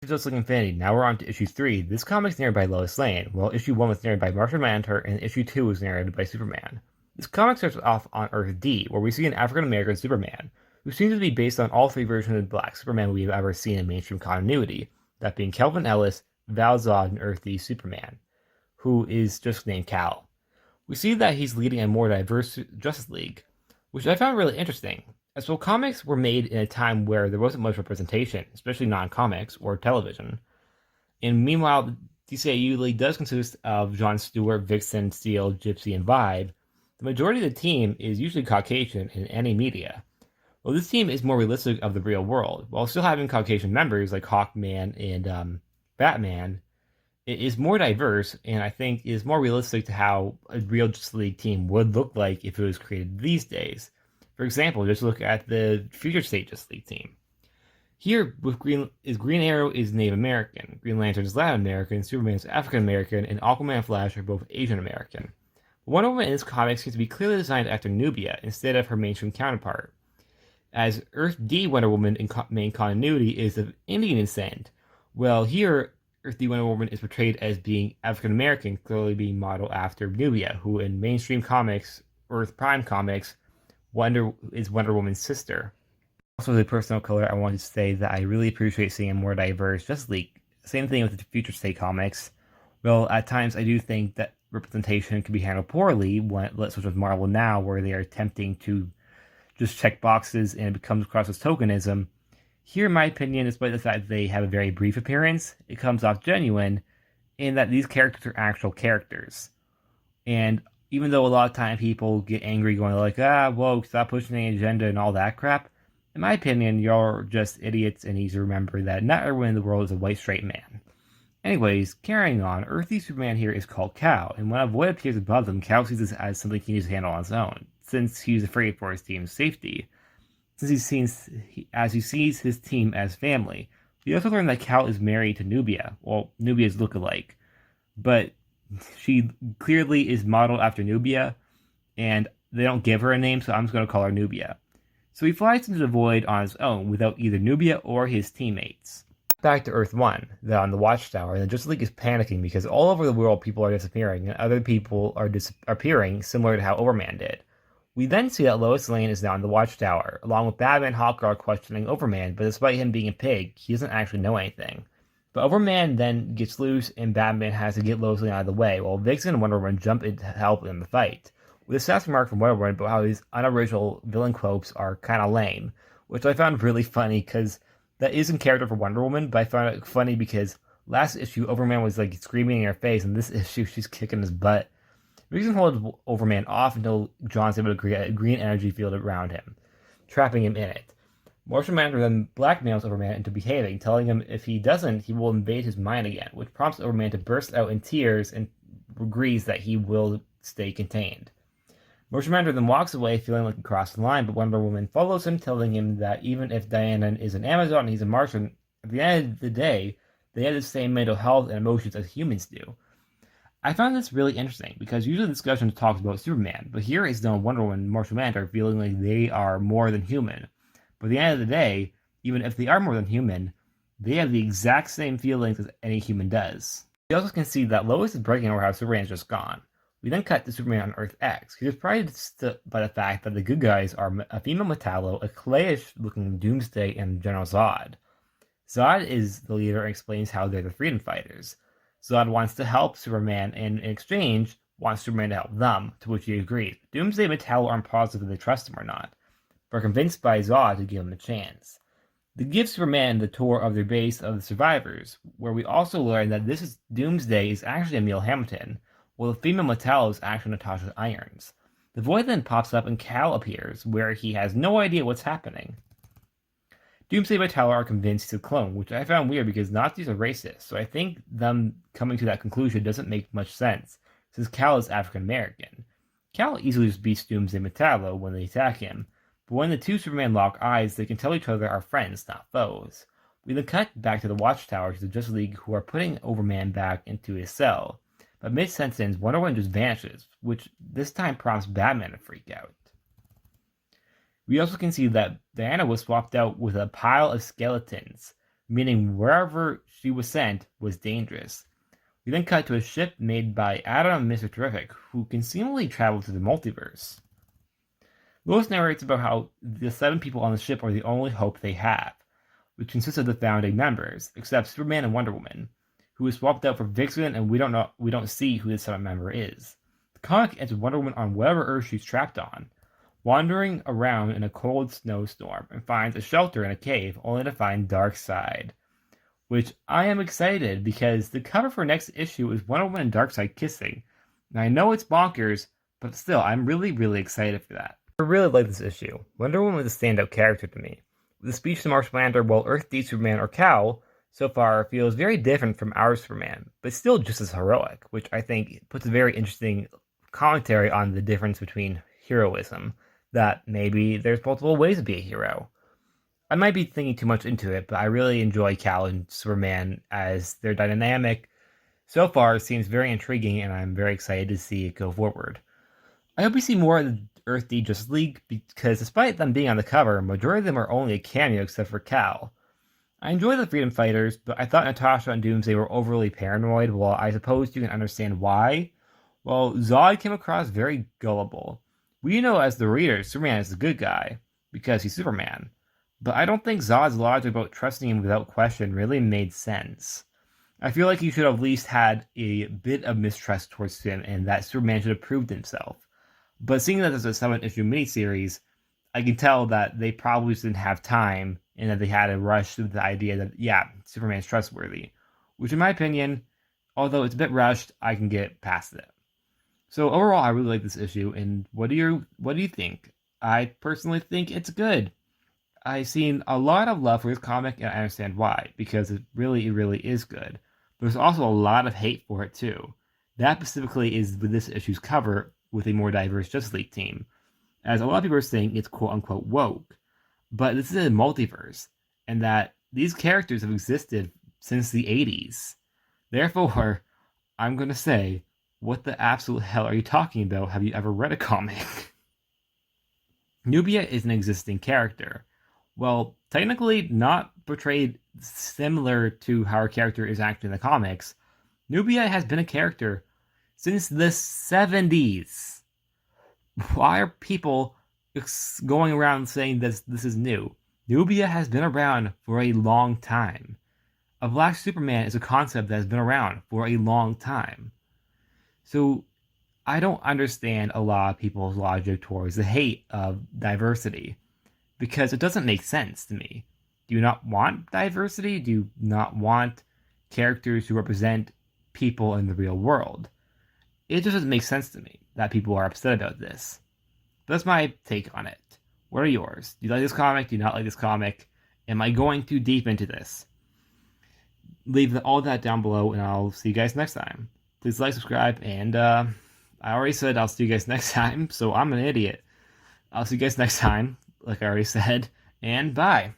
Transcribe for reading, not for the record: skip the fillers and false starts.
Just like Infinity, now we're on to issue 3. This comic's narrated by Lois Lane, while issue 1 was narrated by Martian Manhunter, and issue 2 was narrated by Superman. This comic starts off on Earth D, where we see an African-American Superman, who seems to be based on all 3 versions of the Black Superman we've ever seen in mainstream continuity, that being Calvin Ellis, Val Zod, and Earth D Superman, who is just named Cal. We see that he's leading a more diverse Justice League, which I found really interesting, as well comics were made in a time where there wasn't much representation, especially non-comics or television. And meanwhile, the DCAU League does consist of John Stewart, Vixen, Steel, Gypsy, and Vibe. The majority of the team is usually Caucasian in any media. Well, this team is more realistic of the real world, while still having Caucasian members like Hawkman and Batman. It is more diverse, and I think is more realistic to how a real Justice League team would look like if it was created these days. For example, just look at the Future State Justice League team. Here, with Green Arrow is Native American, Green Lantern is Latin American, Superman is African American, and Aquaman Flash are both Asian American. Wonder Woman in this comic seems to be clearly designed after Nubia instead of her mainstream counterpart, as Earth D Wonder Woman in main continuity is of Indian descent, while here Earth D Wonder Woman is portrayed as being African American, clearly being modeled after Nubia, who in mainstream comics, Earth Prime comics, is Wonder Woman's sister. Also, the personal color, I wanted to say that I really appreciate seeing a more diverse Justice League. Same thing with the Future State comics. Well, at times I do think that representation can be handled poorly, such as Marvel now, where they are attempting to just check boxes and it comes across as tokenism. Here, in my opinion, despite the fact that they have a very brief appearance, it comes off genuine in that these characters are actual characters. And even though a lot of time people get angry going like, woke, stop pushing the agenda and all that crap, in my opinion, you're just idiots and need to remember that not everyone in the world is a white straight man. Anyways, carrying on, Earthy Superman here is called Cal, and when a void appears above them, Cal sees this as something he needs to handle on his own, since he's afraid for his team's safety. As he sees his team as family. We also learn that Cal is married to Nubia, well, Nubia's look-alike, but she clearly is modeled after Nubia, and they don't give her a name, so I'm just going to call her Nubia. So he flies into the void on his own without either Nubia or his teammates. Back to Earth 1, they're on the Watchtower, and the Justice League is panicking because all over the world people are disappearing, and other people are appearing, similar to how Overman did. We then see that Lois Lane is now in the Watchtower, along with Batman and Hawkgirl questioning Overman, but despite him being a pig, he doesn't actually know anything. But Overman then gets loose, and Batman has to get Lois Lane out of the way, while Vixen and Wonder Woman jump in to help in the fight. With a sass remark from Wonder Woman about how these unoriginal villain quotes are kind of lame, which I found really funny, because that is in character for Wonder Woman, but I found it funny because last issue Overman was like screaming in her face, and this issue she's kicking his butt. Vixen holds Overman off until John's able to create a green energy field around him, trapping him in it. Martian Manhunter then blackmails Overman into behaving, telling him if he doesn't, he will invade his mind again, which prompts Overman to burst out in tears and agrees that he will stay contained. Martian Manhunter then walks away, feeling like he crossed the line, but Wonder Woman follows him, telling him that even if Diana is an Amazon and he's a Martian, at the end of the day, they have the same mental health and emotions as humans do. I found this really interesting, because usually discussions talks about Superman, but here is no Wonder Woman and Martian Manhunter feeling like they are more than human. But at the end of the day, even if they are more than human, they have the exact same feelings as any human does. We also can see that Lois is breaking over how Superman is just gone. We then cut to Superman on Earth X. He was surprised by the fact that the good guys are a female Metallo, a clayish-looking Doomsday, and General Zod. Zod is the leader and explains how they're the freedom fighters. Zod wants to help Superman and in exchange wants Superman to help them, to which he agrees. Doomsday and Metallo aren't positive if they trust him or not, but are convinced by Zod to give him a chance. They give Superman the tour of their base of the survivors, where we also learn that Doomsday is actually Emil Hamilton, while the female Metallo is actually Natasha Irons. The void then pops up and Cal appears, where he has no idea what's happening. Doomsday and Metallo are convinced he's a clone, which I found weird because Nazis are racist, so I think them coming to that conclusion doesn't make much sense, since Cal is African American. Cal easily just beats Doomsday and Metallo when they attack him, but when the two Supermen lock eyes, they can tell each other are friends, not foes. We then cut back to the Watchtower to the Justice League, who are putting Overman back into his cell. But mid-sentence, Wonder Woman just vanishes, which this time prompts Batman to freak out. We also can see that Diana was swapped out with a pile of skeletons, meaning wherever she was sent was dangerous. We then cut to a ship made by Adam and Mr. Terrific, who can seemingly travel to the multiverse. Lois narrates about how the 7 people on the ship are the only hope they have, which consists of the founding members, except Superman and Wonder Woman, who is swapped out for Vixen, and we don't see who the 7th member is. The comic ends with Wonder Woman on whatever Earth she's trapped on, wandering around in a cold snowstorm, and finds a shelter in a cave, only to find Darkseid. Which I am excited because the cover for next issue is Wonder Woman and Darkseid kissing. And I know it's bonkers, but still, I'm really, really excited for that. I really like this issue. Wonder Woman is a standout character to me. The speech to Martian Manhunter, while Earth D Superman or Cal so far feels very different from our Superman, but still just as heroic, which I think puts a very interesting commentary on the difference between heroism, that maybe there's multiple ways to be a hero. I might be thinking too much into it, but I really enjoy Cal and Superman as their dynamic so far seems very intriguing, and I'm very excited to see it go forward. I hope we see more of the Earth D Justice League, because despite them being on the cover, majority of them are only a cameo except for Cal. I enjoy the Freedom Fighters, but I thought Natasha and Doomsday were overly paranoid, while I suppose you can understand why. Well, Zod came across very gullible. We know as the readers, Superman is the good guy, because he's Superman. But I don't think Zod's logic about trusting him without question really made sense. I feel like he should have at least had a bit of mistrust towards him, and that Superman should have proved himself. But seeing that there's a 7-issue miniseries, I can tell that they probably didn't have time, and that they had to rush to the idea that, yeah, Superman's trustworthy. Which in my opinion, although it's a bit rushed, I can get past it. So overall, I really like this issue, and what do you think? I personally think it's good. I've seen a lot of love for this comic, and I understand why, because it really is good. But there's also a lot of hate for it too. That specifically is with this issue's cover with a more diverse Justice League team, as a lot of people are saying it's quote-unquote woke. But this is a multiverse, and that these characters have existed since the 80s. Therefore, I'm going to say, what the absolute hell are you talking about? Have you ever read a comic? Nubia is an existing character. Well, technically not portrayed similar to how her character is actually in the comics. Nubia has been a character since the 70s. Why are people going around saying this is new? Nubia has been around for a long time. A Black Superman is a concept that has been around for a long time. So I don't understand a lot of people's logic towards the hate of diversity, because it doesn't make sense to me. Do you not want diversity? Do you not want characters who represent people in the real world? It just doesn't make sense to me that people are upset about this. But that's my take on it. What are yours? Do you like this comic? Do you not like this comic? Am I going too deep into this? Leave all that down below, and I'll see you guys next time. Please like, subscribe, and I already said I'll see you guys next time, so I'm an idiot. I'll see you guys next time, like I already said, and bye.